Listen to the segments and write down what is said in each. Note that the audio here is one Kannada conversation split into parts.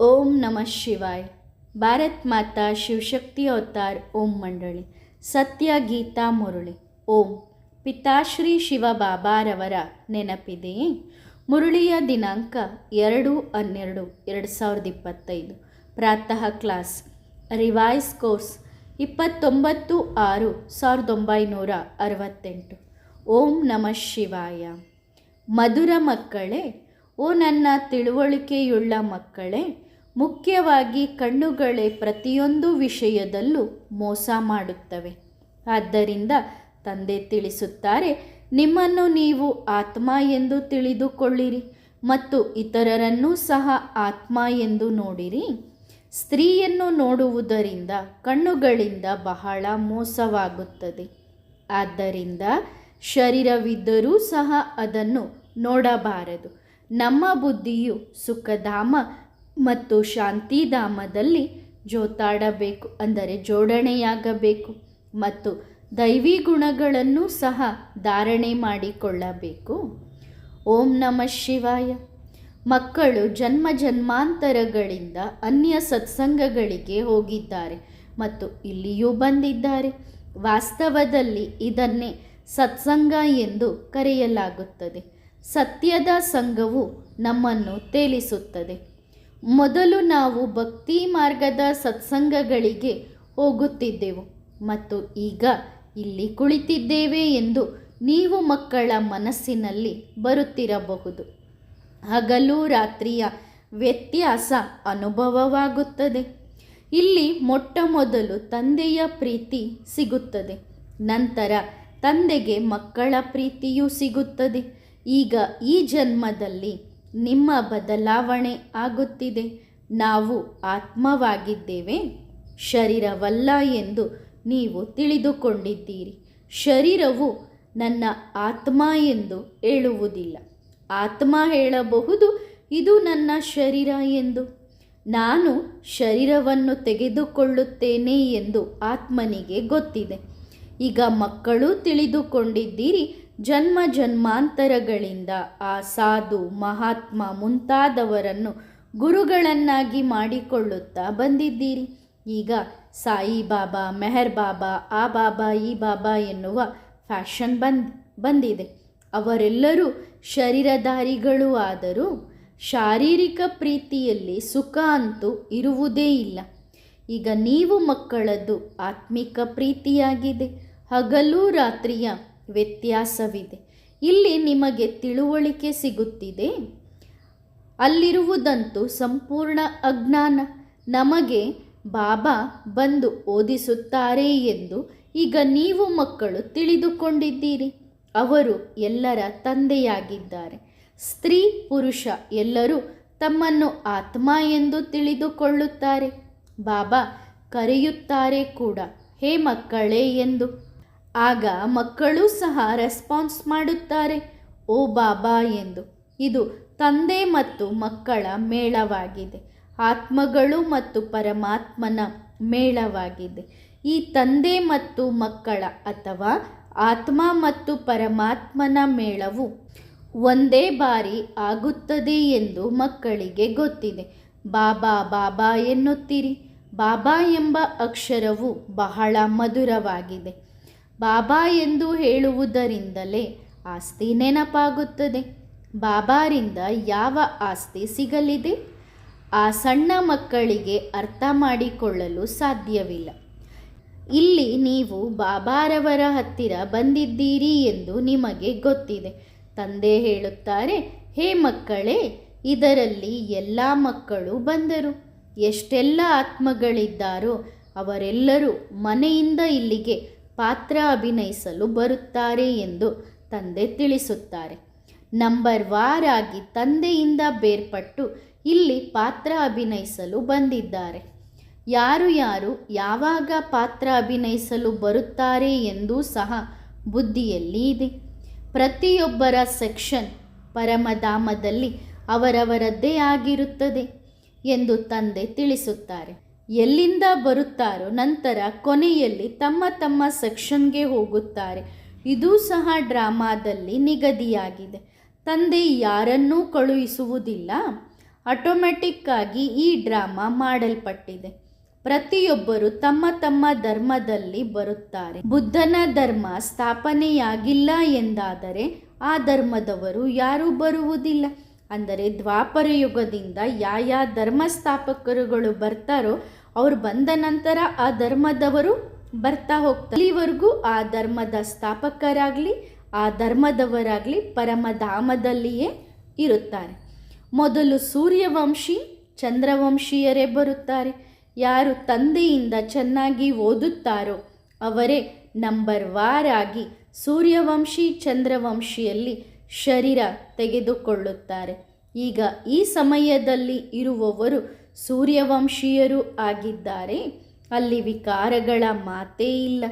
ओम नमः शिवाय। ಭಾರತ್ ಮಾತಾ ಶಿವಶಕ್ತಿ ಅವತಾರ್ ಓಂ ಮಂಡಳಿ ಸತ್ಯ ಗೀತಾ ಮುರಳಿ ಓಂ. ಪಿತಾಶ್ರೀ ಶಿವ ಬಾಬಾರವರ ನೆನಪಿದೆಯೇ? ಮುರಳಿಯ ದಿನಾಂಕ 2/12/2025. ಪ್ರಾತಃ ಕ್ಲಾಸ್. Revise course 29/6/1968. ಓಂ ನಮಃ ಶಿವಾಯ. ಮಧುರ ಮಕ್ಕಳೇ, ಓ ನನ್ನ ತಿಳುವಳಿಕೆಯುಳ್ಳ ಮಕ್ಕಳೇ, ಮುಖ್ಯವಾಗಿ ಕಣ್ಣುಗಳೇ ಪ್ರತಿಯೊಂದು ವಿಷಯದಲ್ಲೂ ಮೋಸ ಮಾಡುತ್ತವೆ. ಆದ್ದರಿಂದ ತಂದೆ ತಿಳಿಸುತ್ತಾರೆ, ನಿಮ್ಮನ್ನು ನೀವು ಆತ್ಮ ಎಂದು ತಿಳಿದುಕೊಳ್ಳಿರಿ ಮತ್ತು ಇತರರನ್ನೂ ಸಹ ಆತ್ಮ ಎಂದು ನೋಡಿರಿ. ಸ್ತ್ರೀಯನ್ನು ನೋಡುವುದರಿಂದ ಕಣ್ಣುಗಳಿಂದ ಬಹಳ ಮೋಸವಾಗುತ್ತದೆ. ಆದ್ದರಿಂದ ಶರೀರವಿದ್ದರೂ ಸಹ ಅದನ್ನು ನೋಡಬಾರದು. ನಮ್ಮ ಬುದ್ಧಿಯು ಸುಖಧಾಮ ಮತ್ತು ಶಾಂತಿಧಾಮದಲ್ಲಿ ಜೋತಾಡಬೇಕು, ಅಂದರೆ ಜೋಡಣೆಯಾಗಬೇಕು ಮತ್ತು ದೈವಿ ಗುಣಗಳನ್ನು ಸಹ ಧಾರಣೆ ಮಾಡಿಕೊಳ್ಳಬೇಕು. ಓಂ ನಮಃ ಶಿವಾಯ. ಮಕ್ಕಳು ಜನ್ಮ ಜನ್ಮಾಂತರಗಳಿಂದ ಅನ್ಯ ಸತ್ಸಂಗಗಳಿಗೆ ಹೋಗಿದ್ದಾರೆ ಮತ್ತು ಇಲ್ಲಿಯೂ ಬಂದಿದ್ದಾರೆ. ವಾಸ್ತವದಲ್ಲಿ ಇದನ್ನೇ ಸತ್ಸಂಗ ಎಂದು ಕರೆಯಲಾಗುತ್ತದೆ. ಸತ್ಯದ ಸಂಘವು ನಮ್ಮನ್ನು ತೇಲಿಸುತ್ತದೆ. ಮೊದಲು ನಾವು ಭಕ್ತಿ ಮಾರ್ಗದ ಸತ್ಸಂಗಗಳಿಗೆ ಹೋಗುತ್ತಿದ್ದೆವು ಮತ್ತು ಈಗ ಇಲ್ಲಿ ಕುಳಿತಿದ್ದೇವೆ ಎಂದು ನೀವು ಮಕ್ಕಳ ಮನಸ್ಸಿನಲ್ಲಿ ಬರುತ್ತಿರಬಹುದು. ಹಗಲು ರಾತ್ರಿಯ ವ್ಯತ್ಯಾಸ ಅನುಭವವಾಗುತ್ತದೆ. ಇಲ್ಲಿ ಮೊಟ್ಟ ಮೊದಲು ತಂದೆಯ ಪ್ರೀತಿ ಸಿಗುತ್ತದೆ, ನಂತರ ತಂದೆಗೆ ಮಕ್ಕಳ ಪ್ರೀತಿಯೂ ಸಿಗುತ್ತದೆ. ಈಗ ಈ ಜನ್ಮದಲ್ಲಿ ನಿಮ್ಮ ಬದಲಾವಣೆ ಆಗುತ್ತಿದೆ. ನಾವು ಆತ್ಮವಾಗಿದ್ದೇವೆ, ಶರೀರವಲ್ಲ ಎಂದು ನೀವು ತಿಳಿದುಕೊಂಡಿದ್ದೀರಿ. ಶರೀರವು ನನ್ನ ಆತ್ಮ ಎಂದು ಹೇಳುವುದಿಲ್ಲ. ಆತ್ಮ ಹೇಳಬಹುದು, ಇದು ನನ್ನ ಶರೀರ ಎಂದು. ನಾನು ಶರೀರವನ್ನು ತೆಗೆದುಕೊಳ್ಳುತ್ತೇನೆ ಎಂದು ಆತ್ಮನಿಗೆ ಗೊತ್ತಿದೆ. ಈಗ ಮಕ್ಕಳು ತಿಳಿದುಕೊಂಡಿದ್ದೀರಿ, ಜನ್ಮ ಜನ್ಮಾಂತರಗಳಿಂದ ಆ ಸಾಧು ಮಹಾತ್ಮ ಮುಂತಾದವರನ್ನು ಗುರುಗಳನ್ನಾಗಿ ಮಾಡಿಕೊಳ್ಳುತ್ತಾ ಬಂದಿದ್ದೀರಿ. ಈಗ ಸಾಯಿ ಬಾಬಾ, ಮೆಹರ್ ಬಾಬಾ, ಆ ಬಾಬಾ, ಈ ಬಾಬಾ ಎನ್ನುವ ಫ್ಯಾಷನ್ ಬಂದಿದೆ. ಅವರೆಲ್ಲರೂ ಶರೀರಧಾರಿಗಳು. ಆದರೂ ಶಾರೀರಿಕ ಪ್ರೀತಿಯಲ್ಲಿ ಸುಖ ಅಂತೂ ಇರುವುದೇ ಇಲ್ಲ. ಈಗ ನೀವು ಮಕ್ಕಳದ್ದು ಆತ್ಮಿಕ ಪ್ರೀತಿಯಾಗಿದೆ. ಹಗಲು ರಾತ್ರಿಯ ವ್ಯತ್ಯಾಸವಿದೆ. ಇಲ್ಲಿ ನಿಮಗೆ ತಿಳುವಳಿಕೆ ಸಿಗುತ್ತಿದೆ. ಅಲ್ಲಿರುವುದಂತೂ ಸಂಪೂರ್ಣ ಅಜ್ಞಾನ. ನಮಗೆ ಬಾಬಾ ಬಂದು ಓದಿಸುತ್ತಾರೆ ಎಂದು ಈಗ ನೀವು ಮಕ್ಕಳು ತಿಳಿದುಕೊಂಡಿದ್ದೀರಿ. ಅವರು ಎಲ್ಲರ ತಂದೆಯಾಗಿದ್ದಾರೆ. ಸ್ತ್ರೀ ಪುರುಷ ಎಲ್ಲರೂ ತಮ್ಮನ್ನು ಆತ್ಮ ಎಂದು ತಿಳಿದುಕೊಳ್ಳುತ್ತಾರೆ. ಬಾಬಾ ಕರೆಯುತ್ತಾರೆ ಕೂಡ, ಹೇ ಮಕ್ಕಳೇ ಎಂದು. ಆಗ ಮಕ್ಕಳು ಸಹ ರೆಸ್ಪಾನ್ಸ್ ಮಾಡುತ್ತಾರೆ, ಓ ಬಾಬಾ ಎಂದು. ಇದು ತಂದೆ ಮತ್ತು ಮಕ್ಕಳ ಮೇಳವಾಗಿದೆ. ಆತ್ಮಗಳು ಮತ್ತು ಪರಮಾತ್ಮನ ಮೇಳವಾಗಿದೆ. ಈ ತಂದೆ ಮತ್ತು ಮಕ್ಕಳ ಅಥವಾ ಆತ್ಮ ಮತ್ತು ಪರಮಾತ್ಮನ ಮೇಳವು ಒಂದೇ ಬಾರಿ ಆಗುತ್ತದೆ ಎಂದು ಮಕ್ಕಳಿಗೆ ಗೊತ್ತಿದೆ. ಬಾಬಾ ಬಾಬಾ ಎನ್ನುತ್ತೀರಿ. ಬಾಬಾ ಎಂಬ ಅಕ್ಷರವು ಬಹಳ ಮಧುರವಾಗಿದೆ. ಬಾಬಾ ಎಂದು ಹೇಳುವುದರಿಂದಲೇ ಆಸ್ತಿ ನೆನಪಾಗುತ್ತದೆ. ಬಾಬಾರಿಂದ ಯಾವ ಆಸ್ತಿ ಸಿಗಲಿದೆ? ಆ ಸಣ್ಣ ಮಕ್ಕಳಿಗೆ ಅರ್ಥ ಮಾಡಿಕೊಳ್ಳಲು ಸಾಧ್ಯವಿಲ್ಲ. ಇಲ್ಲಿ ನೀವು ಬಾಬಾರವರ ಹತ್ತಿರ ಬಂದಿದ್ದೀರಿ ಎಂದು ನಿಮಗೆ ಗೊತ್ತಿದೆ. ತಂದೆ ಹೇಳುತ್ತಾರೆ, ಹೇ ಮಕ್ಕಳೇ, ಇದರಲ್ಲಿ ಎಲ್ಲ ಮಕ್ಕಳು ಬಂದರು. ಎಷ್ಟೆಲ್ಲ ಆತ್ಮಗಳಿದ್ದಾರೋ ಅವರೆಲ್ಲರೂ ಮನೆಯಿಂದ ಇಲ್ಲಿಗೆ ಪಾತ್ರ ಅಭಿನಯಿಸಲು ಬರುತ್ತಾರೆ ಎಂದು ತಂದೆ ತಿಳಿಸುತ್ತಾರೆ. ನಂಬರ್ ವಾರಾಗಿ ತಂದೆಯಿಂದ ಬೇರ್ಪಟ್ಟು ಇಲ್ಲಿ ಪಾತ್ರ ಅಭಿನಯಿಸಲು ಬಂದಿದ್ದಾರೆ. ಯಾರು ಯಾರು ಯಾವಾಗ ಪಾತ್ರ ಅಭಿನಯಿಸಲು ಬರುತ್ತಾರೆ ಎಂದೂ ಸಹ ಬುದ್ಧಿಯಲ್ಲಿ ಇದೆ. ಪ್ರತಿಯೊಬ್ಬರ ಸೆಕ್ಷನ್ ಪರಮಧಾಮದಲ್ಲಿ ಅವರವರದ್ದೇ ಆಗಿರುತ್ತದೆ ಎಂದು ತಂದೆ ತಿಳಿಸುತ್ತಾರೆ. ಎಲ್ಲಿಂದ ಬರುತ್ತಾರೋ ನಂತರ ಕೊನೆಯಲ್ಲಿ ತಮ್ಮ ತಮ್ಮ ಸೆಕ್ಷನ್ಗೆ ಹೋಗುತ್ತಾರೆ. ಇದೂ ಸಹ ಡ್ರಾಮಾದಲ್ಲಿ ನಿಗದಿಯಾಗಿದೆ. ತಂದೆ ಯಾರನ್ನೂ ಕಳುಹಿಸುವುದಿಲ್ಲ. ಆಟೋಮ್ಯಾಟಿಕ್ ಆಗಿ ಈ ಡ್ರಾಮಾ ಮಾಡಲ್ಪಟ್ಟಿದೆ. ಪ್ರತಿಯೊಬ್ಬರು ತಮ್ಮ ತಮ್ಮ ಧರ್ಮದಲ್ಲಿ ಬರುತ್ತಾರೆ. ಬುದ್ಧನ ಧರ್ಮ ಸ್ಥಾಪನೆಯಾಗಿಲ್ಲ ಎಂದಾದರೆ ಆ ಧರ್ಮದವರು ಯಾರೂ ಬರುವುದಿಲ್ಲ. ಅಂದರೆ ದ್ವಾಪರ ಯುಗದಿಂದ ಯಾವ ಧರ್ಮ ಸ್ಥಾಪಕರುಗಳು ಬರ್ತಾರೋ ಅವ್ರು ಬಂದ ನಂತರ ಆ ಧರ್ಮದವರು ಬರ್ತಾ ಹೋಗ್ತಾರೆ. ಇಲ್ಲಿವರೆಗೂ ಆ ಧರ್ಮದ ಸ್ಥಾಪಕರಾಗಲಿ ಆ ಧರ್ಮದವರಾಗಲಿ ಪರಮಧಾಮದಲ್ಲಿಯೇ ಇರುತ್ತಾರೆ. ಮೊದಲು ಸೂರ್ಯವಂಶಿ ಚಂದ್ರವಂಶೀಯರೇ ಬರುತ್ತಾರೆ. ಯಾರು ತಂದೆಯಿಂದ ಚೆನ್ನಾಗಿ ಓದುತ್ತಾರೋ ಅವರೇ ನಂಬರ್ ವಾರಾಗಿ ಸೂರ್ಯವಂಶಿ ಚಂದ್ರವಂಶಿಯಲ್ಲಿ ಶರೀರ ತೆಗೆದುಕೊಳ್ಳುತ್ತಾರೆ. ಈಗ ಈ ಸಮಯದಲ್ಲಿ ಇರುವವರು ಸೂರ್ಯವಂಶೀಯರು ಆಗಿದ್ದಾರೆ. ಅಲ್ಲಿ ವಿಕಾರಗಳ ಮಾತೇ ಇಲ್ಲ.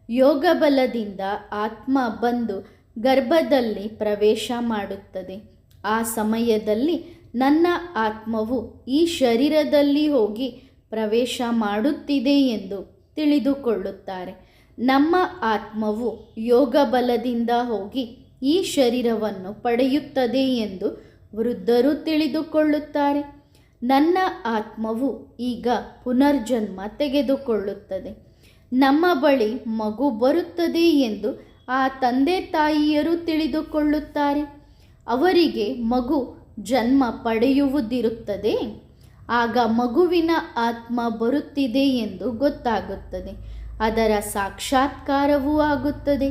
ಯೋಗ ಬಲದಿಂದ ಆತ್ಮ ಬಂದು ಗರ್ಭದಲ್ಲಿ ಪ್ರವೇಶ ಮಾಡುತ್ತದೆ. ಆ ಸಮಯದಲ್ಲಿ ನನ್ನ ಆತ್ಮವು ಈ ಶರೀರದಲ್ಲಿ ಹೋಗಿ ಪ್ರವೇಶ ಮಾಡುತ್ತಿದೆ ಎಂದು ತಿಳಿದುಕೊಳ್ಳುತ್ತಾರೆ. ನಮ್ಮ ಆತ್ಮವು ಯೋಗ ಬಲದಿಂದ ಹೋಗಿ ಈ ಶರೀರವನ್ನು ಪಡೆಯುತ್ತದೆ ಎಂದು ವೃದ್ಧರು ತಿಳಿದುಕೊಳ್ಳುತ್ತಾರೆ. ನನ್ನ ಆತ್ಮವು ಈಗ ಪುನರ್ಜನ್ಮ ತೆಗೆದುಕೊಳ್ಳುತ್ತದೆ. ನಮ್ಮ ಬಳಿ ಮಗು ಬರುತ್ತದೆ ಎಂದು ಆ ತಂದೆ ತಾಯಿಯರು ತಿಳಿದುಕೊಳ್ಳುತ್ತಾರೆ. ಅವರಿಗೆ ಮಗು ಜನ್ಮ ಪಡೆಯುವುದಿರುತ್ತದೆ. ಆಗ ಮಗುವಿನ ಆತ್ಮ ಬರುತ್ತಿದೆ ಎಂದು ಗೊತ್ತಾಗುತ್ತದೆ. ಅದರ ಸಾಕ್ಷಾತ್ಕಾರವೂ ಆಗುತ್ತದೆ.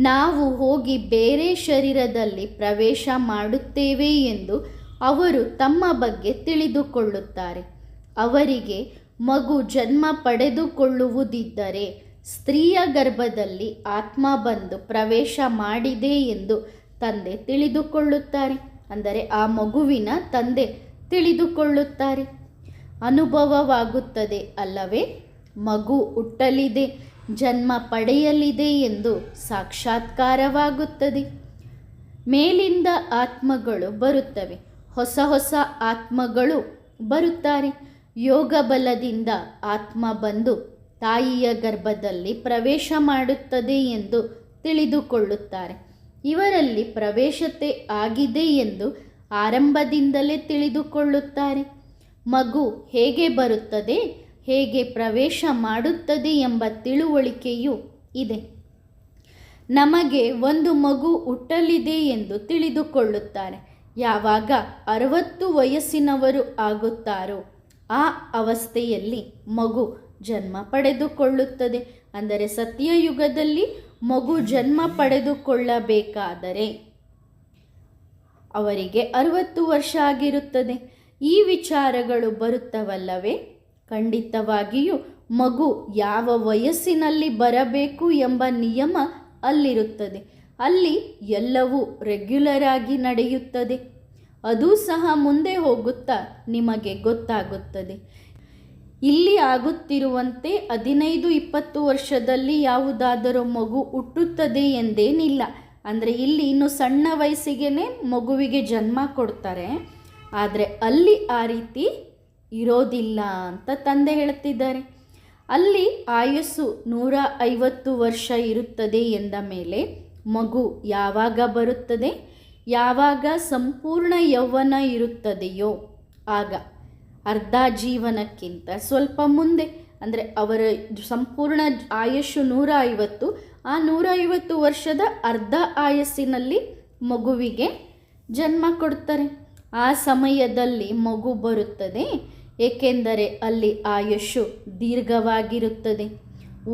ನಾವು ಹೋಗಿ ಬೇರೆ ಶರೀರದಲ್ಲಿ ಪ್ರವೇಶ ಮಾಡುತ್ತೇವೆ ಎಂದು ಅವರು ತಮ್ಮ ಬಗ್ಗೆ ತಿಳಿದುಕೊಳ್ಳುತ್ತಾರೆ. ಅವರಿಗೆ ಮಗು ಜನ್ಮ ಪಡೆದುಕೊಳ್ಳುವುದಿದ್ದರೆ ಸ್ತ್ರೀಯ ಗರ್ಭದಲ್ಲಿ ಆತ್ಮ ಬಂದು ಪ್ರವೇಶ ಮಾಡಿದೆ ಎಂದು ತಂದೆ ತಿಳಿದುಕೊಳ್ಳುತ್ತಾರೆ. ಅಂದರೆ ಆ ಮಗುವಿನ ತಂದೆ ತಿಳಿದುಕೊಳ್ಳುತ್ತಾರೆ. ಅನುಭವವಾಗುತ್ತದೆ ಅಲ್ಲವೇ? ಮಗು ಹುಟ್ಟಲಿದೆ, ಜನ್ಮ ಪಡೆಯಲಿದೆ ಎಂದು ಸಾಕ್ಷಾತ್ಕಾರವಾಗುತ್ತದೆ. ಮೇಲಿಂದ ಆತ್ಮಗಳು ಬರುತ್ತವೆ, ಹೊಸ ಹೊಸ ಆತ್ಮಗಳು ಬರುತ್ತಾರೆ. ಯೋಗ ಬಲದಿಂದ ಆತ್ಮ ಬಂದು ತಾಯಿಯ ಗರ್ಭದಲ್ಲಿ ಪ್ರವೇಶ ಮಾಡುತ್ತದೆ ಎಂದು ತಿಳಿದುಕೊಳ್ಳುತ್ತಾರೆ. ಇವರಲ್ಲಿ ಪ್ರವೇಶತೆ ಆಗಿದೆ ಎಂದು ಆರಂಭದಿಂದಲೇ ತಿಳಿದುಕೊಳ್ಳುತ್ತಾರೆ. ಮಗು ಹೇಗೆ ಬರುತ್ತದೆ, ಹೇಗೆ ಪ್ರವೇಶ ಮಾಡುತ್ತದೆ ಎಂಬ ತಿಳುವಳಿಕೆಯೂ ಇದೆ. ನಮಗೆ ಒಂದು ಮಗು ಹುಟ್ಟಲಿದೆ ಎಂದು ತಿಳಿದುಕೊಳ್ಳುತ್ತಾರೆ. ಯಾವಾಗ 60 ವಯಸ್ಸಿನವರು ಆಗುತ್ತಾರೋ ಆ ಅವಸ್ಥೆಯಲ್ಲಿ ಮಗು ಜನ್ಮ ಪಡೆದುಕೊಳ್ಳುತ್ತದೆ. ಅಂದರೆ ಸತ್ಯಯುಗದಲ್ಲಿ ಮಗು ಜನ್ಮ ಪಡೆದುಕೊಳ್ಳಬೇಕಾದರೆ ಅವರಿಗೆ 60 ವರ್ಷ ಆಗಿರುತ್ತದೆ. ಈ ವಿಚಾರಗಳು ಬರುತ್ತವಲ್ಲವೇ? ಖಂಡಿತವಾಗಿಯೂ ಮಗು ಯಾವ ವಯಸ್ಸಿನಲ್ಲಿ ಬರಬೇಕು ಎಂಬ ನಿಯಮ ಅಲ್ಲಿರುತ್ತದೆ. ಅಲ್ಲಿ ಎಲ್ಲವೂ ರೆಗ್ಯುಲರ್ ಆಗಿ ನಡೆಯುತ್ತದೆ. ಅದು ಸಹ ಮುಂದೆ ಹೋಗುತ್ತಾ ನಿಮಗೆ ಗೊತ್ತಾಗುತ್ತದೆ. ಇಲ್ಲಿ ಆಗುತ್ತಿರುವಂತೆ 15-20 ವರ್ಷದಲ್ಲಿ ಯಾವುದಾದರೂ ಮಗು ಹುಟ್ಟುತ್ತದೆ ಎಂದೇನಿಲ್ಲ. ಅಂದರೆ ಇಲ್ಲಿ ಇನ್ನು ಸಣ್ಣ ವಯಸ್ಸಿಗೆ ಮಗುವಿಗೆ ಜನ್ಮ ಕೊಡ್ತಾರೆ. ಆದರೆ ಅಲ್ಲಿ ಆ ರೀತಿ ಇರೋದಿಲ್ಲ ಅಂತ ತಂದೆ ಹೇಳ್ತಿದ್ದಾರೆ. ಅಲ್ಲಿ ಆಯಸ್ಸು 150 ವರ್ಷ ಇರುತ್ತದೆ ಎಂದ ಮೇಲೆ ಮಗು ಯಾವಾಗ ಬರುತ್ತದೆ? ಯಾವಾಗ ಸಂಪೂರ್ಣ ಯೌವನ ಇರುತ್ತದೆಯೋ ಆಗ. ಅರ್ಧ ಜೀವನಕ್ಕಿಂತ ಸ್ವಲ್ಪ ಮುಂದೆ, ಅಂದರೆ ಅವರ ಸಂಪೂರ್ಣ ಆಯಸ್ಸು 150, ಆ 150 ವರ್ಷದ ಅರ್ಧ ಆಯಸ್ಸಿನಲ್ಲಿ ಮಗುವಿಗೆ ಜನ್ಮ ಕೊಡ್ತಾರೆ. ಆ ಸಮಯದಲ್ಲಿ ಮಗು ಬರುತ್ತದೆ, ಏಕೆಂದರೆ ಅಲ್ಲಿ ಆಯುಷ್ಯು ದೀರ್ಘವಾಗಿರುತ್ತದೆ.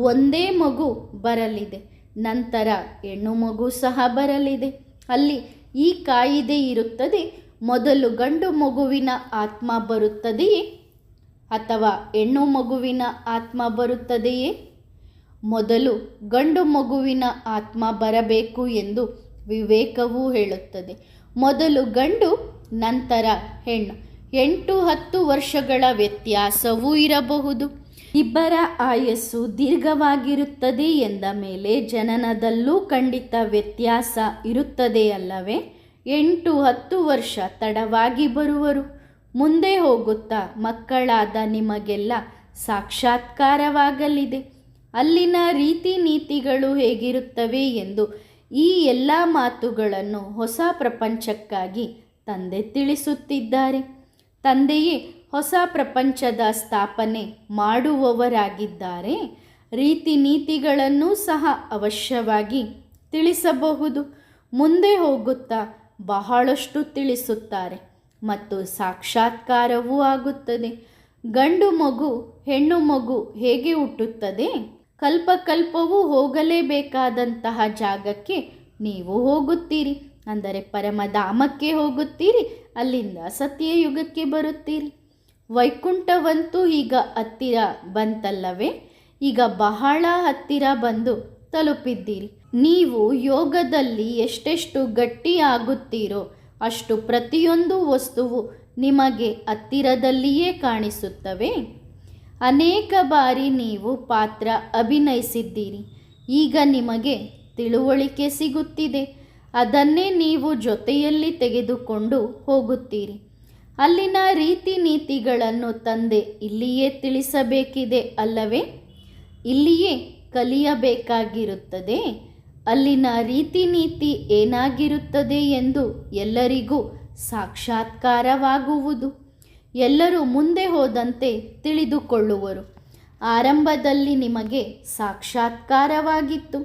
ಒಂದೇ ಮಗು ಬರಲಿದೆ, ನಂತರ ಹೆಣ್ಣು ಮಗು ಸಹ ಬರಲಿದೆ. ಅಲ್ಲಿ ಈ ಕಾಯಿದೆ ಇರುತ್ತದೆ, ಮೊದಲು ಗಂಡು ಮಗುವಿನ ಆತ್ಮ ಬರುತ್ತದೆಯೇ ಅಥವಾ ಹೆಣ್ಣು ಮಗುವಿನ ಆತ್ಮ ಬರುತ್ತದೆಯೇ? ಮೊದಲು ಗಂಡು ಮಗುವಿನ ಆತ್ಮ ಬರಬೇಕು ಎಂದು ವಿವೇಕವೂ ಹೇಳುತ್ತದೆ. ಮೊದಲು ಗಂಡು, ನಂತರ ಹೆಣ್ಣು. 8-10 ವರ್ಷಗಳ ವ್ಯತ್ಯಾಸವೂ ಇರಬಹುದು. ಇಬ್ಬರ ಆಯಸ್ಸು ದೀರ್ಘವಾಗಿರುತ್ತದೆ ಎಂದ ಮೇಲೆ ಜನನದಲ್ಲೂ ಖಂಡಿತ ವ್ಯತ್ಯಾಸ ಇರುತ್ತದೆ ಅಲ್ಲವೇ? 8-10 ವರ್ಷ ತಡವಾಗಿ ಬರುವರು. ಮುಂದೆ ಹೋಗುತ್ತಾ ಮಕ್ಕಳಾದ ನಿಮಗೆಲ್ಲ ಸಾಕ್ಷಾತ್ಕಾರವಾಗಲಿದೆ. ಅಲ್ಲಿನ ರೀತಿ ನೀತಿಗಳು ಹೇಗಿರುತ್ತವೆ ಎಂದು ಈ ಎಲ್ಲ ಮಾತುಗಳನ್ನು ಹೊಸ ಪ್ರಪಂಚಕ್ಕಾಗಿ ತಂದೆ ತಿಳಿಸುತ್ತಿದ್ದಾರೆ. ತಂದೆಯೇ ಹೊಸ ಪ್ರಪಂಚದ ಸ್ಥಾಪನೆ ಮಾಡುವವರಾಗಿದ್ದಾರೆ. ರೀತಿ ನೀತಿಗಳನ್ನು ಸಹ ಅವಶ್ಯವಾಗಿ ತಿಳಿಸಬಹುದು. ಮುಂದೆ ಹೋಗುತ್ತಾ ಬಹಳಷ್ಟು ತಿಳಿಸುತ್ತಾರೆ ಮತ್ತು ಸಾಕ್ಷಾತ್ಕಾರವೂ ಆಗುತ್ತದೆ. ಗಂಡು ಮಗು ಹೆಣ್ಣು ಮಗು ಹೇಗೆ ಹುಟ್ಟುತ್ತದೆ? ಕಲ್ಪಕಲ್ಪವೂ ಹೋಗಲೇಬೇಕಾದಂತಹ ಜಾಗಕ್ಕೆ ನೀವು ಹೋಗುತ್ತೀರಿ, ಅಂದರೆ ಪರಮಧಾಮಕ್ಕೆ ಹೋಗುತ್ತೀರಿ. ಅಲ್ಲಿಂದ ಸತ್ಯಯುಗಕ್ಕೆ ಬರುತ್ತೀರಿ. ವೈಕುಂಠವಂತೂ ಈಗ ಹತ್ತಿರ ಬಂತಲ್ಲವೇ? ಈಗ ಬಹಳ ಹತ್ತಿರ ಬಂದು ತಲುಪಿದ್ದೀರಿ. ನೀವು ಯೋಗದಲ್ಲಿ ಎಷ್ಟೆಷ್ಟು ಗಟ್ಟಿಯಾಗುತ್ತೀರೋ ಅಷ್ಟು ಪ್ರತಿಯೊಂದು ವಸ್ತುವು ನಿಮಗೆ ಹತ್ತಿರದಲ್ಲಿಯೇ ಕಾಣಿಸುತ್ತವೆ. ಅನೇಕ ಬಾರಿ ನೀವು ಪಾತ್ರ ಅಭಿನಯಿಸಿದ್ದೀರಿ. ಈಗ ನಿಮಗೆ ತಿಳುವಳಿಕೆ ಸಿಗುತ್ತಿದೆ. ಅದನ್ನೇ ನೀವು ಜೊತೆಯಲ್ಲಿ ತೆಗೆದುಕೊಂಡು ಹೋಗುತ್ತೀರಿ. ಅಲ್ಲಿನ ರೀತಿ ನೀತಿಗಳನ್ನು ತಂದೆ ಇಲ್ಲಿಯೇ ತಿಳಿಸಬೇಕಿದೆ ಅಲ್ಲವೇ? ಇಲ್ಲಿಯೇ ಕಲಿಯಬೇಕಾಗಿರುತ್ತದೆ. ಅಲ್ಲಿನ ರೀತಿ ನೀತಿ ಏನಾಗಿರುತ್ತದೆ ಎಂದು ಎಲ್ಲರಿಗೂ ಸಾಕ್ಷಾತ್ಕಾರವಾಗುವುದು. ಎಲ್ಲರೂ ಮುಂದೆ ಹೋದಂತೆ ತಿಳಿದುಕೊಳ್ಳುವರು. ಆರಂಭದಲ್ಲಿ ನಿಮಗೆ ಸಾಕ್ಷಾತ್ಕಾರವಾಗಿತ್ತು.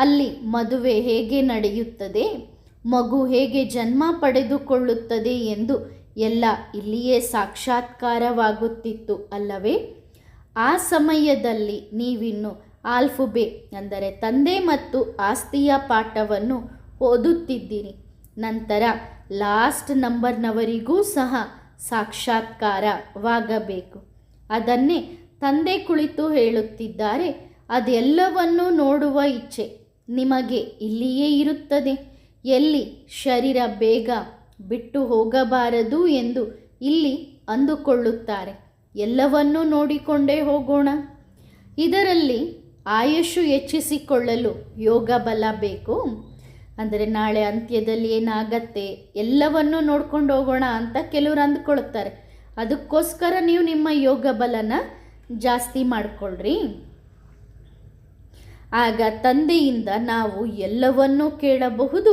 ಅಲ್ಲಿ ಮದುವೆ ಹೇಗೆ ನಡೆಯುತ್ತದೆ, ಮಗು ಹೇಗೆ ಜನ್ಮ ಪಡೆದುಕೊಳ್ಳುತ್ತದೆ ಎಂದು ಎಲ್ಲ ಇಲ್ಲಿಯೇ ಸಾಕ್ಷಾತ್ಕಾರವಾಗುತ್ತಿತ್ತು ಅಲ್ಲವೇ? ಆ ಸಮಯದಲ್ಲಿ ನೀವಿನ್ನು ಆಲ್ಫುಬೆ ಅಂದರೆ ತಂದೆ ಮತ್ತು ಆಸ್ತಿಯ ಪಾಠವನ್ನು ಓದುತ್ತಿದ್ದೀರಿ. ನಂತರ ಲಾಸ್ಟ್ ನಂಬರ್ನವರಿಗೂ ಸಹ ಸಾಕ್ಷಾತ್ಕಾರವಾಗಬೇಕು. ಅದನ್ನೇ ತಂದೆ ಕುಳಿತು ಹೇಳುತ್ತಿದ್ದಾರೆ. ಅದೆಲ್ಲವನ್ನೂ ನೋಡುವ ಇಚ್ಛೆ ನಿಮಗೆ ಇಲ್ಲಿಯೇ ಇರುತ್ತದೆ. ಎಲ್ಲಿ ಶರೀರ ಬೇಗ ಬಿಟ್ಟು ಹೋಗಬಾರದು ಎಂದು ಇಲ್ಲಿ ಅಂದುಕೊಳ್ಳುತ್ತಾರೆ. ಎಲ್ಲವನ್ನೂ ನೋಡಿಕೊಂಡೇ ಹೋಗೋಣ. ಇದರಲ್ಲಿ ಆಯುಷು ಹೆಚ್ಚಿಸಿಕೊಳ್ಳಲು ಯೋಗ ಬಲ ಬೇಕು. ಅಂದರೆ ನಾಳೆ ಅಂತ್ಯದಲ್ಲಿ ಏನಾಗತ್ತೆ ಎಲ್ಲವನ್ನೂ ನೋಡ್ಕೊಂಡು ಹೋಗೋಣ ಅಂತ ಕೆಲವರು ಅಂದ್ಕೊಳ್ತಾರೆ. ಅದಕ್ಕೋಸ್ಕರ ನೀವು ನಿಮ್ಮ ಯೋಗ ಬಲನ ಜಾಸ್ತಿ ಮಾಡಿಕೊಳ್ಳ್ರಿ. ಆಗ ತಂದೆಯಿಂದ ನಾವು ಎಲ್ಲವನ್ನೂ ಕೇಳಬಹುದು,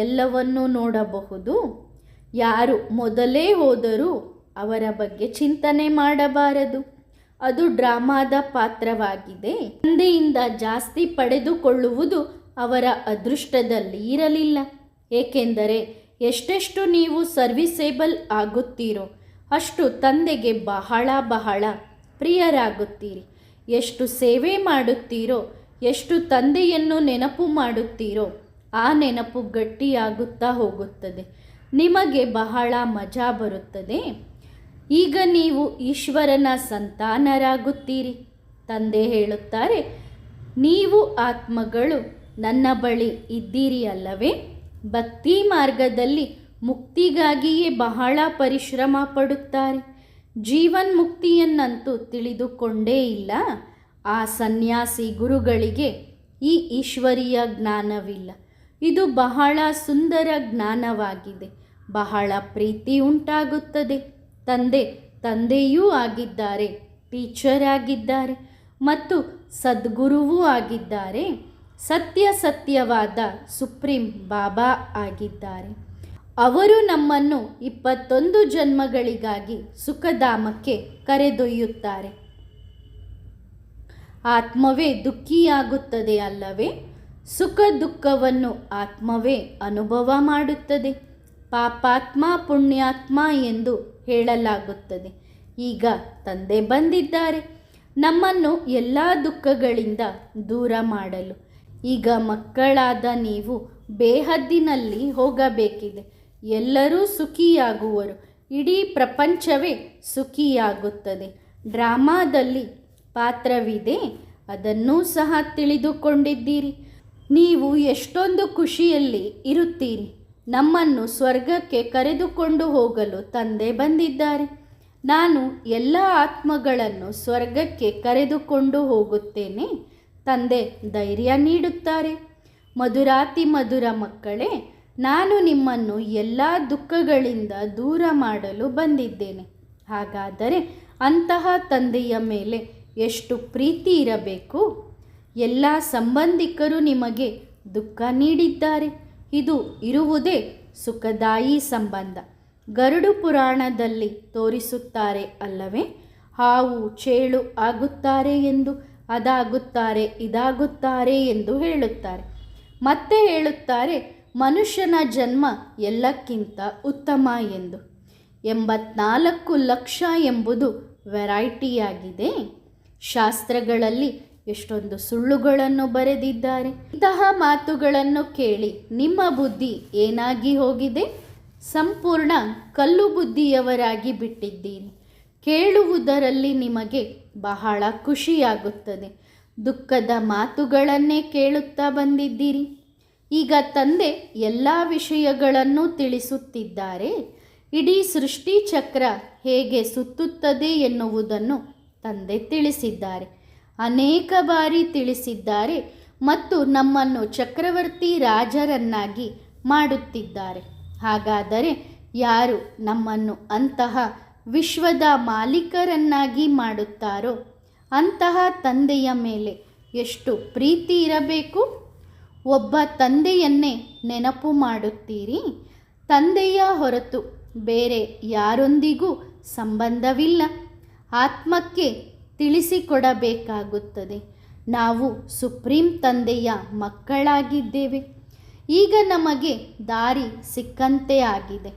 ಎಲ್ಲವನ್ನೂ ನೋಡಬಹುದು. ಯಾರು ಮೊದಲೇ ಹೋದರೂ ಅವರ ಬಗ್ಗೆ ಚಿಂತನೆ ಮಾಡಬಾರದು. ಅದು ಡ್ರಾಮಾದ ಪಾತ್ರವಾಗಿದೆ. ತಂದೆಯಿಂದ ಜಾಸ್ತಿ ಪಡೆದುಕೊಳ್ಳುವುದು ಅವರ ಅದೃಷ್ಟದಲ್ಲಿ ಇರಲಿಲ್ಲ. ಏಕೆಂದರೆ ಎಷ್ಟೆಷ್ಟು ನೀವು ಸರ್ವಿಸೇಬಲ್ ಆಗುತ್ತೀರೋ ಅಷ್ಟು ತಂದೆಗೆ ಬಹಳ ಬಹಳ ಪ್ರಿಯರಾಗುತ್ತೀರಿ. ಎಷ್ಟು ಸೇವೆ ಮಾಡುತ್ತೀರೋ, ಎಷ್ಟು ತಂದೆಯನ್ನು ನೆನಪು ಮಾಡುತ್ತೀರೋ ಆ ನೆನಪು ಗಟ್ಟಿಯಾಗುತ್ತಾ ಹೋಗುತ್ತದೆ. ನಿಮಗೆ ಬಹಳ ಮಜಾ ಬರುತ್ತದೆ. ಈಗ ನೀವು ಈಶ್ವರನ ಸಂತಾನರಾಗುತ್ತೀರಿ. ತಂದೆ ಹೇಳುತ್ತಾರೆ, ನೀವು ಆತ್ಮಗಳು ನನ್ನ ಬಳಿ ಇದ್ದೀರಿ ಅಲ್ಲವೇ? ಭಕ್ತಿ ಮಾರ್ಗದಲ್ಲಿ ಮುಕ್ತಿಗಾಗಿಯೇ ಬಹಳ ಪರಿಶ್ರಮ ಪಡುತ್ತಾರೆ. ಜೀವನ್ಮುಕ್ತಿಯನ್ನಂತೂ ತಿಳಿದುಕೊಂಡೇ ಇಲ್ಲ. ಆ ಸನ್ಯಾಸಿ ಗುರುಗಳಿಗೆ ಈ ಈಶ್ವರೀಯ ಜ್ಞಾನವಿಲ್ಲ. ಇದು ಬಹಳ ಸುಂದರ ಜ್ಞಾನವಾಗಿದೆ. ಬಹಳ ಪ್ರೀತಿ ಉಂಟಾಗುತ್ತದೆ. ತಂದೆಯೂ ಆಗಿದ್ದಾರೆ, ಟೀಚರ್ ಆಗಿದ್ದಾರೆ ಮತ್ತು ಸದ್ಗುರುವೂ ಆಗಿದ್ದಾರೆ. ಸತ್ಯವಾದ ಸುಪ್ರೀಂ ಬಾಬಾ ಆಗಿದ್ದಾರೆ. ಅವರು ನಮ್ಮನ್ನು 21 ಜನ್ಮಗಳಿಗಾಗಿ ಸುಖಧಾಮಕ್ಕೆ ಕರೆದೊಯ್ಯುತ್ತಾರೆ. ಆತ್ಮವೇ ದುಃಖಿಯಾಗುತ್ತದೆ ಅಲ್ಲವೇ? ಸುಖ ದುಃಖವನ್ನು ಆತ್ಮವೇ ಅನುಭವ ಮಾಡುತ್ತದೆ. ಪಾಪಾತ್ಮ ಪುಣ್ಯಾತ್ಮ ಎಂದು ಹೇಳಲಾಗುತ್ತದೆ. ಈಗ ತಂದೆ ಬಂದಿದ್ದಾರೆ ನಮ್ಮನ್ನು ಎಲ್ಲ ದುಃಖಗಳಿಂದ ದೂರ ಮಾಡಲು. ಈಗ ಮಕ್ಕಳಾದ ನೀವು ಬೇಹದ್ದಿನಲ್ಲಿ ಹೋಗಬೇಕಿದೆ. ಎಲ್ಲರೂ ಸುಖಿಯಾಗುವರು. ಇಡೀ ಪ್ರಪಂಚವೇ ಸುಖಿಯಾಗುತ್ತದೆ. ಡ್ರಾಮಾದಲ್ಲಿ ಪಾತ್ರವಿದೆ, ಅದನ್ನೂ ಸಹ ತಿಳಿದುಕೊಂಡಿದ್ದೀರಿ. ನೀವು ಎಷ್ಟೊಂದು ಖುಷಿಯಲ್ಲಿ ಇರುತ್ತೀರಿ. ನಮ್ಮನ್ನು ಸ್ವರ್ಗಕ್ಕೆ ಕರೆದುಕೊಂಡು ಹೋಗಲು ತಂದೆ ಬಂದಿದ್ದಾರೆ. ನಾನು ಎಲ್ಲ ಆತ್ಮಗಳನ್ನು ಸ್ವರ್ಗಕ್ಕೆ ಕರೆದುಕೊಂಡು ಹೋಗುತ್ತೇನೆ. ತಂದೆ ಧೈರ್ಯ ನೀಡುತ್ತಾರೆ. ಮಧುರಾತಿ ಮಧುರ ಮಕ್ಕಳೇ, ನಾನು ನಿಮ್ಮನ್ನು ಎಲ್ಲ ದುಃಖಗಳಿಂದ ದೂರ ಮಾಡಲು ಬಂದಿದ್ದೇನೆ. ಹಾಗಾದರೆ ಅಂತಹ ತಂದೆಯ ಮೇಲೆ ಎಷ್ಟು ಪ್ರೀತಿ ಇರಬೇಕು. ಎಲ್ಲ ಸಂಬಂಧಿಕರು ನಿಮಗೆ ದುಃಖ ನೀಡಿದ್ದಾರೆ. ಇದು ಇರುವುದೇ ಸುಖದಾಯಿ ಸಂಬಂಧ. ಗರುಡು ಪುರಾಣದಲ್ಲಿ ತೋರಿಸುತ್ತಾರೆ ಅಲ್ಲವೇ? ಹಾವು ಚೇಳು ಆಗುತ್ತಾರೆ ಎಂದು, ಅದಾಗುತ್ತಾರೆ ಇದಾಗುತ್ತಾರೆ ಎಂದು ಹೇಳುತ್ತಾರೆ. ಮತ್ತೆ ಹೇಳುತ್ತಾರೆ ಮನುಷ್ಯನ ಜನ್ಮ ಎಲ್ಲಕ್ಕಿಂತ ಉತ್ತಮ ಎಂದು. 84 ಲಕ್ಷ ಎಂಬುದು ವೆರೈಟಿಯಾಗಿದೆ. ಶಾಸ್ತ್ರಗಳಲ್ಲಿ ಎಷ್ಟೊಂದು ಸುಳ್ಳುಗಳನ್ನು ಬರೆದಿದ್ದಾರೆ. ಇಂತಹ ಮಾತುಗಳನ್ನು ಕೇಳಿ ನಿಮ್ಮ ಬುದ್ಧಿ ಏನಾಗಿ ಹೋಗಿದೆ? ಸಂಪೂರ್ಣ ಕಲ್ಲು ಬುದ್ಧಿಯವರಾಗಿ ಬಿಟ್ಟಿದ್ದೀರಿ. ಕೇಳುವುದರಲ್ಲಿ ನಿಮಗೆ ಬಹಳ ಖುಷಿಯಾಗುತ್ತದೆ. ದುಃಖದ ಮಾತುಗಳನ್ನೇ ಕೇಳುತ್ತಾ ಬಂದಿದ್ದೀರಿ. ಈಗ ತಂದೆ ಎಲ್ಲ ವಿಷಯಗಳನ್ನು ತಿಳಿಸುತ್ತಿದ್ದಾರೆ. ಇಡೀ ಸೃಷ್ಟಿ ಚಕ್ರ ಹೇಗೆ ಸುತ್ತುತ್ತದೆ ಎನ್ನುವುದನ್ನು ತಂದೆ ತಿಳಿಸಿದ್ದಾರೆ. ಅನೇಕ ಬಾರಿ ತಿಳಿಸಿದ್ದಾರೆ ಮತ್ತು ನಮ್ಮನ್ನು ಚಕ್ರವರ್ತಿ ರಾಜರನ್ನಾಗಿ ಮಾಡುತ್ತಿದ್ದಾರೆ. ಹಾಗಾದರೆ ಯಾರು ನಮ್ಮನ್ನು ಅಂತಹ ವಿಶ್ವದ ಮಾಲೀಕರನ್ನಾಗಿ ಮಾಡುತ್ತಾರೋ ಅಂತಹ ತಂದೆಯ ಮೇಲೆ ಎಷ್ಟು ಪ್ರೀತಿ ಇರಬೇಕು? ಒಬ್ಬ ತಂದೆಯನ್ನೇ ನೆನಪು ಮಾಡುತ್ತೀರಿ. ತಂದೆಯ ಹೊರತು ಬೇರೆ ಯಾರೊಂದಿಗೂ ಸಂಬಂಧವಿಲ್ಲ. ಆತ್ಮಕ್ಕೆ ತಿಳಿಸಿಕೊಡಬೇಕಾಗುತ್ತದೆ. ನಾವು ಸುಪ್ರೀಂ ತಂದೆಯ ಮಕ್ಕಳಾಗಿದ್ದೇವೆ. ಈಗ ನಮಗೆ ದಾರಿ ಸಿಕ್ಕಂತೆ ಆಗಿದೆ.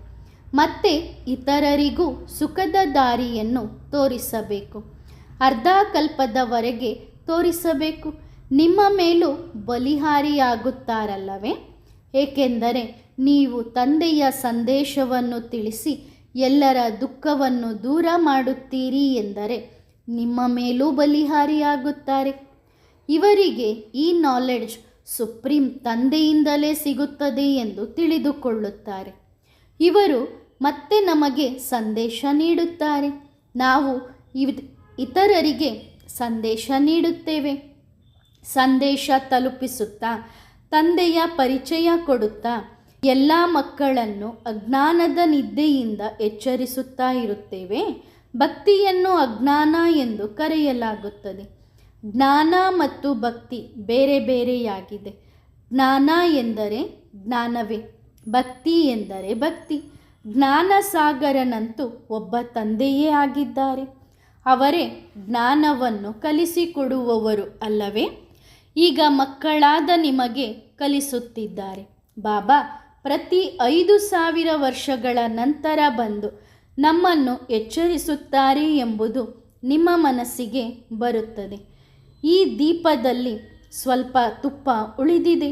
ಮತ್ತೆ ಇತರರಿಗೂ ಸುಖದ ದಾರಿಯನ್ನು ತೋರಿಸಬೇಕು. ಅರ್ಧ ಕಲ್ಪದವರೆಗೆ ತೋರಿಸಬೇಕು. ನಿಮ್ಮ ಮೇಲೂ ಬಲಿಹಾರಿಯಾಗುತ್ತಾರಲ್ಲವೇ? ಏಕೆಂದರೆ ನೀವು ತಂದೆಯ ಸಂದೇಶವನ್ನು ತಿಳಿಸಿ ಎಲ್ಲರ ದುಃಖವನ್ನು ದೂರ ಮಾಡುತ್ತೀರಿ ಎಂದರೆ ನಿಮ್ಮ ಮೇಲೂ ಬಲಿಹಾರಿಯಾಗುತ್ತಾರೆ. ಇವರಿಗೆ ಈ ನಾಲೆಡ್ಜ್ ಸುಪ್ರೀಂ ತಂದೆಯಿಂದಲೇ ಸಿಗುತ್ತದೆ ಎಂದು ತಿಳಿದುಕೊಳ್ಳುತ್ತಾರೆ. ಇವರು ಮತ್ತೆ ನಮಗೆ ಸಂದೇಶ ನೀಡುತ್ತಾರೆ. ನಾವು ಇತರರಿಗೆ ಸಂದೇಶ ನೀಡುತ್ತೇವೆ. ಸಂದೇಶ ತಲುಪಿಸುತ್ತಾ ತಂದೆಯ ಪರಿಚಯ ಕೊಡುತ್ತಾ ಎಲ್ಲ ಮಕ್ಕಳನ್ನು ಅಜ್ಞಾನದ ನಿದ್ದೆಯಿಂದ ಎಚ್ಚರಿಸುತ್ತಾ ಇರುತ್ತೇವೆ. ಭಕ್ತಿಯನ್ನು ಅಜ್ಞಾನ ಎಂದು ಕರೆಯಲಾಗುತ್ತದೆ. ಜ್ಞಾನ ಮತ್ತು ಭಕ್ತಿ ಬೇರೆ ಬೇರೆಯಾಗಿದೆ. ಜ್ಞಾನ ಎಂದರೆ ಜ್ಞಾನವೇ, ಭಕ್ತಿ ಎಂದರೆ ಭಕ್ತಿ. ಜ್ಞಾನ ಸಾಗರನಂತೂ ಒಬ್ಬ ತಂದೆಯೇ ಆಗಿದ್ದಾರೆ. ಅವರೇ ಜ್ಞಾನವನ್ನು ಕಲಿಸಿಕೊಡುವವರು ಅಲ್ಲವೇ? ಈಗ ಮಕ್ಕಳಾದ ನಿಮಗೆ ಕಲಿಸುತ್ತಿದ್ದಾರೆ. ಬಾಬಾ ಪ್ರತಿ 5000 ವರ್ಷಗಳ ನಂತರ ಬಂದು ನಮ್ಮನ್ನು ಎಚ್ಚರಿಸುತ್ತಾರೆ ಎಂಬುದು ನಿಮ್ಮ ಮನಸ್ಸಿಗೆ ಬರುತ್ತದೆ. ಈ ದೀಪದಲ್ಲಿ ಸ್ವಲ್ಪ ತುಪ್ಪ ಉಳಿದಿದೆ.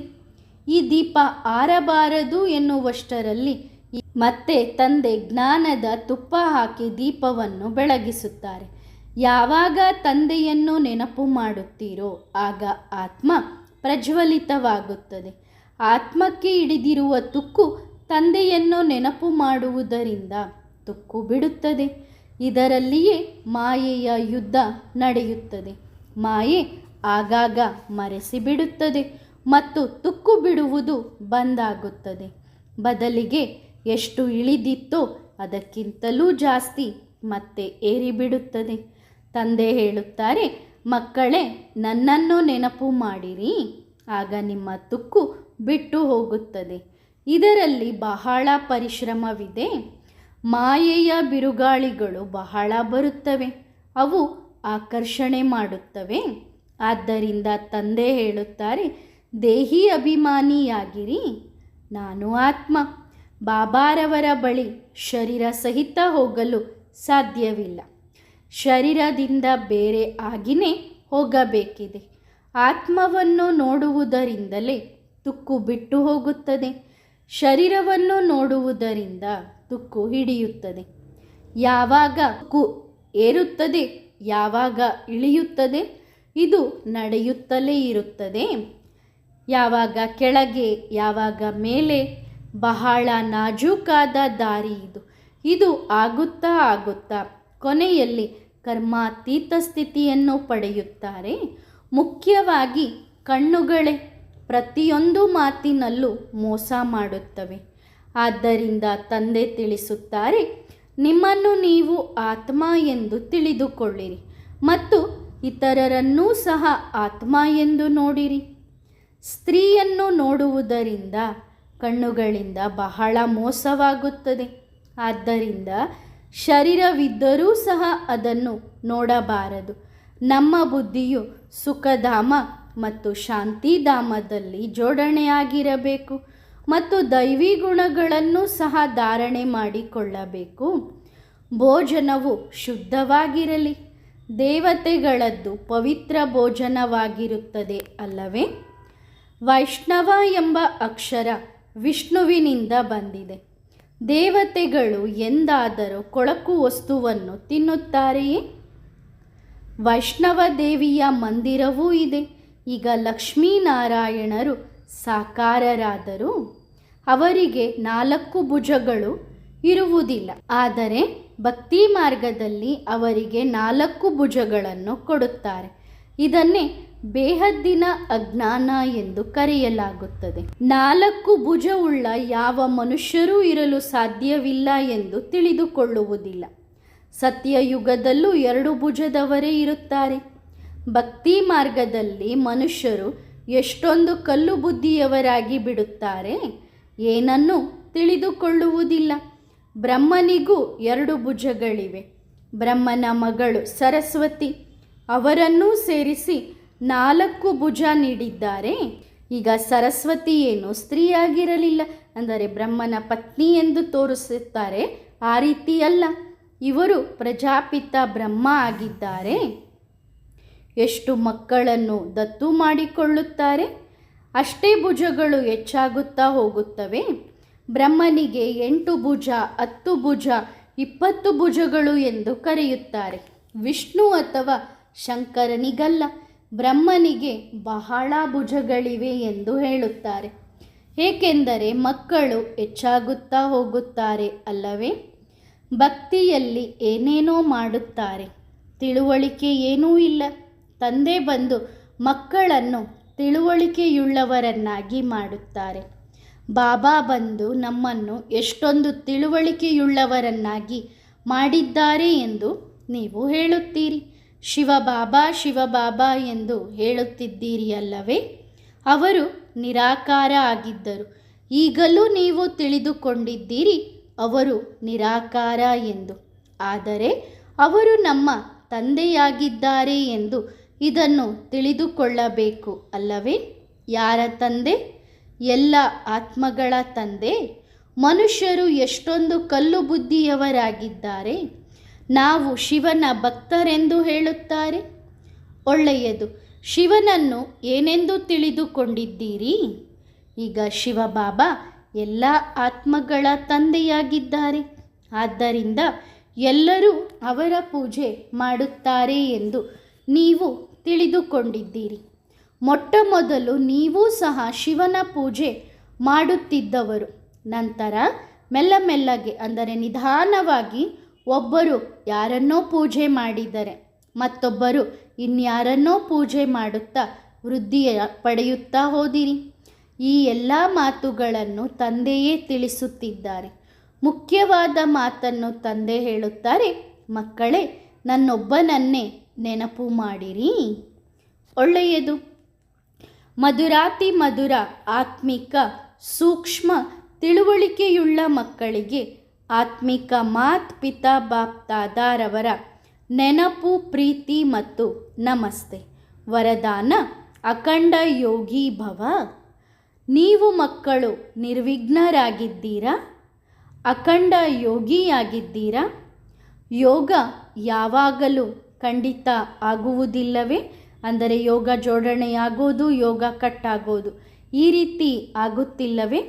ಈ ದೀಪ ಆರಬಾರದು ಎನ್ನುವಷ್ಟರಲ್ಲಿ ಮತ್ತೆ ತಂದೆ ಜ್ಞಾನದ ತುಪ್ಪ ಹಾಕಿ ದೀಪವನ್ನು ಬೆಳಗಿಸುತ್ತಾರೆ. ಯಾವಾಗ ತಂದೆಯನ್ನು ನೆನಪು ಮಾಡುತ್ತೀರೋ ಆಗ ಆತ್ಮ ಪ್ರಜ್ವಲಿತವಾಗುತ್ತದೆ. ಆತ್ಮಕ್ಕೆ ಹಿಡಿದಿರುವ ತುಕ್ಕು ತಂದೆಯನ್ನು ನೆನಪು ಮಾಡುವುದರಿಂದ ತುಕ್ಕು ಬಿಡುತ್ತದೆ. ಇದರಲ್ಲಿಯೇ ಮಾಯೆಯ ಯುದ್ಧ ನಡೆಯುತ್ತದೆ. ಮಾಯೆ ಆಗಾಗ ಮರೆಸಿಬಿಡುತ್ತದೆ ಮತ್ತು ತುಕ್ಕು ಬಿಡುವುದು ಬಂದಾಗುತ್ತದೆ. ಬದಲಿಗೆ ಎಷ್ಟು ಇಳಿದಿತ್ತೋ ಅದಕ್ಕಿಂತಲೂ ಜಾಸ್ತಿ ಮತ್ತೆ ಏರಿಬಿಡುತ್ತದೆ. ತಂದೆ ಹೇಳುತ್ತಾರೆ, ಮಕ್ಕಳೇ ನನ್ನನ್ನು ನೆನಪು ಮಾಡಿರಿ, ಆಗ ನಿಮ್ಮ ತುಕ್ಕು ಬಿಟ್ಟು ಹೋಗುತ್ತದೆ. ಇದರಲ್ಲಿ ಬಹಳ ಪರಿಶ್ರಮವಿದೆ. ಮಾಯೆಯ ಬಿರುಗಾಳಿಗಳು ಬಹಳ ಬರುತ್ತವೆ. ಅವು ಆಕರ್ಷಣೆ ಮಾಡುತ್ತವೆ. ಆದ್ದರಿಂದ ತಂದೆ ಹೇಳುತ್ತಾರೆ, ದೇಹಿ ಅಭಿಮಾನಿಯಾಗಿರಿ. ನಾನು ಆತ್ಮ. ಬಾಬಾರವರ ಬಳಿ ಶರೀರ ಸಹಿತ ಹೋಗಲು ಸಾಧ್ಯವಿಲ್ಲ. ಶರೀರದಿಂದ ಬೇರೆ ಆಗಿನೇ ಹೋಗಬೇಕಿದೆ. ಆತ್ಮವನ್ನು ನೋಡುವುದರಿಂದಲೇ ತುಕ್ಕು ಬಿಟ್ಟು ಹೋಗುತ್ತದೆ. ಶರೀರವನ್ನು ನೋಡುವುದರಿಂದ ತುಕ್ಕು ಹಿಡಿಯುತ್ತದೆ. ಯಾವಾಗ ತುಕ್ಕು ಏರುತ್ತದೆ, ಯಾವಾಗ ಇಳಿಯುತ್ತದೆ, ಇದು ನಡೆಯುತ್ತಲೇ ಇರುತ್ತದೆ. ಯಾವಾಗ ಕೆಳಗೆ, ಯಾವಾಗ ಮೇಲೆ. ಬಹಳ ನಾಜೂಕಾದ ದಾರಿ ಇದು. ಇದು ಆಗುತ್ತಾ ಆಗುತ್ತಾ ಕೊನೆಯಲ್ಲಿ ಕರ್ಮಾತೀತ ಸ್ಥಿತಿಯನ್ನು ಪಡೆಯುತ್ತಾರೆ. ಮುಖ್ಯವಾಗಿ ಕಣ್ಣುಗಳೇ ಪ್ರತಿಯೊಂದು ಮಾತಿನಲ್ಲೂ ಮೋಸ ಮಾಡುತ್ತವೆ. ಆದ್ದರಿಂದ ತಂದೆ ತಿಳಿಸುತ್ತಾರೆ, ನಿಮ್ಮನ್ನು ನೀವು ಆತ್ಮ ಎಂದು ತಿಳಿದುಕೊಳ್ಳಿರಿ ಮತ್ತು ಇತರರನ್ನೂ ಸಹ ಆತ್ಮ ಎಂದು ನೋಡಿರಿ. ಸ್ತ್ರೀಯನ್ನು ನೋಡುವುದರಿಂದ ಕಣ್ಣುಗಳಿಂದ ಬಹಳ ಮೋಸವಾಗುತ್ತದೆ. ಆದ್ದರಿಂದ ಶರೀರವಿದ್ದರೂ ಸಹ ಅದನ್ನು ನೋಡಬಾರದು. ನಮ್ಮ ಬುದ್ಧಿಯು ಸುಖಧಾಮ ಮತ್ತು ಶಾಂತಿಧಾಮದಲ್ಲಿ ಜೋಡಣೆಯಾಗಿರಬೇಕು ಮತ್ತು ದೈವಿ ಗುಣಗಳನ್ನು ಸಹ ಧಾರಣೆ ಮಾಡಿಕೊಳ್ಳಬೇಕು. ಭೋಜನವು ಶುದ್ಧವಾಗಿರಲಿ. ದೇವತೆಗಳದ್ದು ಪವಿತ್ರ ಭೋಜನವಾಗಿರುತ್ತದೆ ಅಲ್ಲವೇ? ವೈಷ್ಣವ ಎಂಬ ಅಕ್ಷರ ವಿಷ್ಣುವಿನಿಂದ ಬಂದಿದೆ. ದೇವತೆಗಳು ಎಂದಾದರೂ ಕೊಳಕು ವಸ್ತುವನ್ನು ತಿನ್ನುತ್ತಾರೆಯೇ? ವೈಷ್ಣವ ದೇವಿಯ ಮಂದಿರವೂ ಇದೆ. ಈಗ ಲಕ್ಷ್ಮೀನಾರಾಯಣರು ಸಾಕಾರರಾದರೂ ಅವರಿಗೆ 4 ಭುಜಗಳು ಇರುವುದಿಲ್ಲ. ಆದರೆ ಭಕ್ತಿ ಮಾರ್ಗದಲ್ಲಿ ಅವರಿಗೆ 4 ಭುಜಗಳನ್ನು ಕೊಡುತ್ತಾರೆ. ಇದನ್ನೇ ಬೇಹದ್ದಿನ ಅಜ್ಞಾನ ಎಂದು ಕರೆಯಲಾಗುತ್ತದೆ. 4 ಭುಜವುಳ್ಳ ಯಾವ ಮನುಷ್ಯರೂ ಇರಲು ಸಾಧ್ಯವಿಲ್ಲ ಎಂದು ತಿಳಿದುಕೊಳ್ಳುವುದಿಲ್ಲ. ಸತ್ಯಯುಗದಲ್ಲೂ 2 ಭುಜದವರೇ ಇರುತ್ತಾರೆ. ಭಕ್ತಿ ಮಾರ್ಗದಲ್ಲಿ ಮನುಷ್ಯರು ಎಷ್ಟೊಂದು ಕಲ್ಲು ಬುದ್ಧಿಯವರಾಗಿ ಬಿಡುತ್ತಾರೆ, ಏನನ್ನೂ ತಿಳಿದುಕೊಳ್ಳುವುದಿಲ್ಲ. ಬ್ರಹ್ಮನಿಗೂ 2 ಭುಜಗಳಿವೆ. ಬ್ರಹ್ಮನ ಮಗಳು ಸರಸ್ವತಿ, ಅವರನ್ನೂ ಸೇರಿಸಿ 4 ಭುಜ ನೀಡಿದ್ದಾರೆ. ಈಗ ಸರಸ್ವತಿ ಏನು ಸ್ತ್ರೀಯಾಗಿರಲಿಲ್ಲ, ಅಂದರೆ ಬ್ರಹ್ಮನ ಪತ್ನಿ ಎಂದು ತೋರಿಸುತ್ತಾರೆ. ಆ ರೀತಿ ಅಲ್ಲ, ಇವರು ಪ್ರಜಾಪಿತ ಬ್ರಹ್ಮ ಆಗಿದ್ದಾರೆ. ಎಷ್ಟು ಮಕ್ಕಳನ್ನು ದತ್ತು ಮಾಡಿಕೊಳ್ಳುತ್ತಾರೆ, ಅಷ್ಟೇ ಭುಜಗಳು ಹೆಚ್ಚಾಗುತ್ತಾ ಹೋಗುತ್ತವೆ. ಬ್ರಹ್ಮನಿಗೆ 8 ಭುಜ, 10 ಭುಜ, 20 ಭುಜಗಳು ಎಂದು ಕರೆಯುತ್ತಾರೆ. ವಿಷ್ಣು ಅಥವಾ ಶಂಕರನಿಗಲ್ಲ, ಬ್ರಹ್ಮನಿಗೆ ಬಹಳ ಭುಜಗಳಿವೆ ಎಂದು ಹೇಳುತ್ತಾರೆ. ಏಕೆಂದರೆ ಮಕ್ಕಳು ಹೆಚ್ಚಾಗುತ್ತಾ ಹೋಗುತ್ತಾರೆ ಅಲ್ಲವೇ? ಭಕ್ತಿಯಲ್ಲಿ ಏನೇನೋ ಮಾಡುತ್ತಾರೆ, ತಿಳುವಳಿಕೆ ಏನೂ ಇಲ್ಲ. ತಂದೆ ಬಂದು ಮಕ್ಕಳನ್ನು ತಿಳುವಳಿಕೆಯುಳ್ಳವರನ್ನಾಗಿ ಮಾಡುತ್ತಾರೆ. ಬಾಬಾ ಬಂದು ನಮ್ಮನ್ನು ಎಷ್ಟೊಂದು ತಿಳುವಳಿಕೆಯುಳ್ಳವರನ್ನಾಗಿ ಮಾಡಿದ್ದಾರೆ ಎಂದು ನೀವು ಹೇಳುತ್ತೀರಿ. ಶಿವಬಾಬಾ ಶಿವಬಾಬಾ ಎಂದು ಹೇಳುತ್ತಿದ್ದೀರಿ ಅಲ್ಲವೇ? ಅವರು ನಿರಾಕಾರ ಆಗಿದ್ದರು. ಈಗಲೂ ನೀವು ತಿಳಿದುಕೊಂಡಿದ್ದೀರಿ ಅವರು ನಿರಾಕಾರ ಎಂದು. ಆದರೆ ಅವರು ನಮ್ಮ ತಂದೆಯಾಗಿದ್ದಾರೆ ಎಂದು ಇದನ್ನು ತಿಳಿದುಕೊಳ್ಳಬೇಕು ಅಲ್ಲವೇ? ಯಾರ ತಂದೆ? ಎಲ್ಲ ಆತ್ಮಗಳ ತಂದೆ. ಮನುಷ್ಯರು ಎಷ್ಟೊಂದು ಕಲ್ಲು ಬುದ್ಧಿಯವರಾಗಿದ್ದಾರೆ. ನಾವು ಶಿವನ ಭಕ್ತರೆಂದು ಹೇಳುತ್ತಾರೆ. ಒಳ್ಳೆಯದು. ಶಿವನನ್ನು ಏನೆಂದು ತಿಳಿದುಕೊಂಡಿದ್ದೀರಿ? ಈಗ ಶಿವಬಾಬಾ ಎಲ್ಲ ಆತ್ಮಗಳ ತಂದೆಯಾಗಿದ್ದಾರೆ. ಆದ್ದರಿಂದ ಎಲ್ಲರೂ ಅವರ ಪೂಜೆ ಮಾಡುತ್ತಾರೆ ಎಂದು ನೀವು ತಿಳಿದುಕೊಂಡಿದ್ದೀರಿ. ಮೊಟ್ಟ ಮೊದಲು ನೀವೂ ಸಹ ಶಿವನ ಪೂಜೆ ಮಾಡುತ್ತಿದ್ದವರು. ನಂತರ ಮೆಲ್ಲ ಮೆಲ್ಲಗೆ, ಅಂದರೆ ನಿಧಾನವಾಗಿ, ಒಬ್ಬರು ಯಾರನ್ನೋ ಪೂಜೆ ಮಾಡಿದರೆ ಮತ್ತೊಬ್ಬರು ಇನ್ಯಾರನ್ನೋ ಪೂಜೆ ಮಾಡುತ್ತಾ ವೃದ್ಧಿಯ ಪಡೆಯುತ್ತಾ ಹೋದಿರಿ. ಈ ಎಲ್ಲ ಮಾತುಗಳನ್ನು ತಂದೆಯೇ ತಿಳಿಸುತ್ತಿದ್ದಾರೆ. ಮುಖ್ಯವಾದ ಮಾತನ್ನು ತಂದೆ ಹೇಳುತ್ತಾರೆ, ಮಕ್ಕಳೇ, ನನ್ನೊಬ್ಬನನ್ನೇ ನೆನಪು ಮಾಡಿರಿ. ಒಳ್ಳೆಯದು. ಮಧುರಾತಿ ಮಧುರ ಆತ್ಮಿಕ ಸೂಕ್ಷ್ಮ ತಿಳುವಳಿಕೆಯುಳ್ಳ ಮಕ್ಕಳಿಗೆ ಆತ್ಮಿಕ ಮಾತ್ ಪಿತಾ ಬಾಪ್ ದಾದಾರವರ ನೆನಪು, ಪ್ರೀತಿ ಮತ್ತು ನಮಸ್ತೆ. ವರದಾನ: ಅಖಂಡ ಯೋಗಿ ಭವ. ನೀವು ಮಕ್ಕಳು ನಿರ್ವಿಘ್ನರಾಗಿದ್ದೀರಾ? ಅಖಂಡ ಯೋಗಿಯಾಗಿದ್ದೀರಾ? ಯೋಗ ಯಾವಾಗಲೂ ಖಂಡಿತ ಆಗುವುದಿಲ್ಲವೇ? ಅಂದರೆ ಯೋಗ ಜೋಡಣೆಯಾಗೋದು, ಯೋಗ ಕಟ್ಟಾಗೋದು, ಈ ರೀತಿ ಆಗುತ್ತಿಲ್ಲವೇ?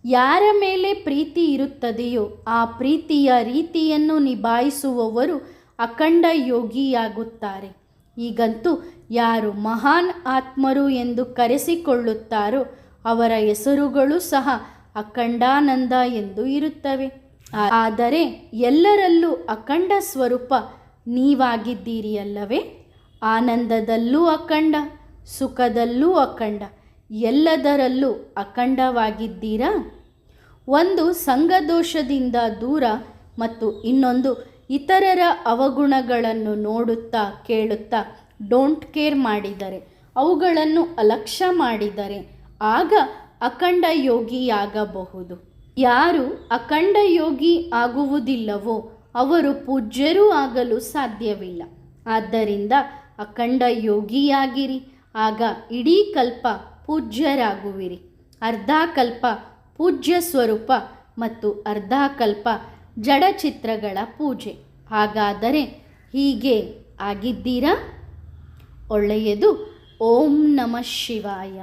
ಯಾರ ಮೇಲೆ ಪ್ರೀತಿ ಇರುತ್ತದೆಯೋ ಆ ಪ್ರೀತಿಯ ರೀತಿಯನ್ನು ನಿಭಾಯಿಸುವವರು ಅಖಂಡ ಯೋಗಿಯಾಗುತ್ತಾರೆ. ಈಗಂತೂ ಯಾರು ಮಹಾನ್ ಆತ್ಮರು ಎಂದು ಕರೆಸಿಕೊಳ್ಳುತ್ತಾರೋ ಅವರ ಹೆಸರುಗಳು ಸಹ ಅಖಂಡಾನಂದ ಎಂದು ಇರುತ್ತವೆ. ಆದರೆ ಎಲ್ಲರಲ್ಲೂ ಅಖಂಡ ಸ್ವರೂಪ ನೀವಾಗಿದ್ದೀರಿ ಅಲ್ಲವೇ? ಆನಂದದಲ್ಲೂ ಅಖಂಡ, ಸುಖದಲ್ಲೂ ಅಖಂಡ, ಎಲ್ಲದರಲ್ಲೂ ಅಖಂಡವಾಗಿದ್ದೀರಾ? ಒಂದು ಸಂಘದೋಷದಿಂದ ದೂರ ಮತ್ತು ಇನ್ನೊಂದು ಇತರರ ಅವಗುಣಗಳನ್ನು ನೋಡುತ್ತಾ ಕೇಳುತ್ತಾ ಡೋಂಟ್ ಕೇರ್ ಮಾಡಿದರೆ, ಅವುಗಳನ್ನು ಅಲಕ್ಷ್ಯ ಮಾಡಿದರೆ ಆಗ ಅಖಂಡ ಯೋಗಿಯಾಗಬಹುದು. ಯಾರು ಅಖಂಡ ಯೋಗಿ ಆಗುವುದಿಲ್ಲವೋ ಅವರು ಪೂಜ್ಯರೂ ಆಗಲು ಸಾಧ್ಯವಿಲ್ಲ. ಆದ್ದರಿಂದ ಅಖಂಡ ಯೋಗಿಯಾಗಿರಿ, ಆಗ ಇಡೀ ಕಲ್ಪ ಪೂಜ್ಯರಾಗುವಿರಿ. ಅರ್ಧ ಕಲ್ಪ ಪೂಜ್ಯ ಸ್ವರೂಪ ಮತ್ತು ಅರ್ಧ ಕಲ್ಪ ಜಡಚಿತ್ರಗಳ ಪೂಜೆ. ಹಾಗಾದರೆ ಹೀಗೆ ಆಗಿದ್ದೀರಾ? ಒಳ್ಳೆಯದು. ಓಂ ನಮಃ ಶಿವಾಯ.